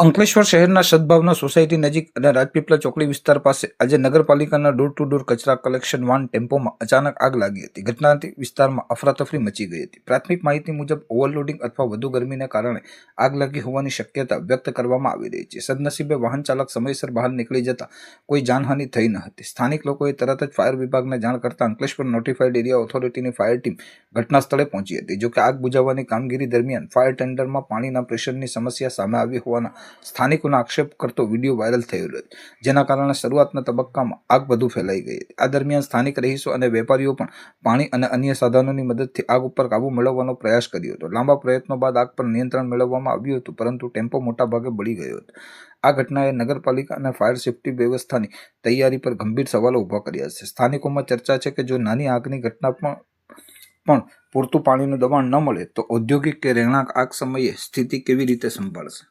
અંકલેશ્વર શહેરના સદભાવના સોસાયટી નજીક અને રાજપીપળા ચોકડી વિસ્તાર પાસે આજે નગરપાલિકાના ડોર ટુ ડોર કચરા કલેક્શન વાન ટેમ્પોમાં અચાનક આગ લાગી હતી. ઘટનાથી વિસ્તારમાં અફરાતફરી મચી ગઈ હતી. પ્રાથમિક માહિતી મુજબ ઓવરલોડિંગ અથવા વધુ ગરમીને કારણે આગ લાગી હોવાની શક્યતા વ્યક્ત કરવામાં આવી રહી છે. સદનસીબે વાહન ચાલક સમયસર બહાર નીકળી જતા કોઈ જાનહાનિ થઈ ન હતી. સ્થાનિક લોકોએ તરત જ ફાયર વિભાગને જાણ કરતા અંકલેશ્વર નોટિફાઈડ એરિયા ઓથોરિટીની ફાયર ટીમ ઘટના સ્થળે પહોંચી હતી. જોકે આગ બુઝાવવાની કામગીરી દરમિયાન ફાયર ટેન્ડરમાં પાણીના પ્રેશરની સમસ્યા સામે આવી હોવાના સ્થાનિકોનો આક્ષેપ કરતો વિડીયો વાયરલ થયો હતો, જેના કારણે શરૂઆતના તબક્કામાં આગ વધુ ફેલાઈ ગઈ હતી. આ દરમિયાન સ્થાનિક રહીશો અને વેપારીઓ પણ પાણી અને અન્ય સાધનોની મદદથી આગ ઉપર કાબુ મેળવવાનો પ્રયાસ કર્યો હતો. લાંબા પ્રયત્નો બાદ આગ પર નિયંત્રણ મેળવવામાં આવ્યું હતું, પરંતુ ટેમ્પો મોટાભાગે બળી ગયો હતો. આ ઘટનાએ નગરપાલિકા અને ફાયર સેફ્ટી વ્યવસ્થાની તૈયારી પર ગંભીર સવાલો ઊભા કર્યા છે. સ્થાનિકોમાં ચર્ચા છે કે જો નાની આગની ઘટના પણ પૂરતું પાણીનું દબાણ ન મળે તો ઔદ્યોગિક કે રહેણાંક આગ સમયે સ્થિતિ કેવી રીતે સંભાળશે.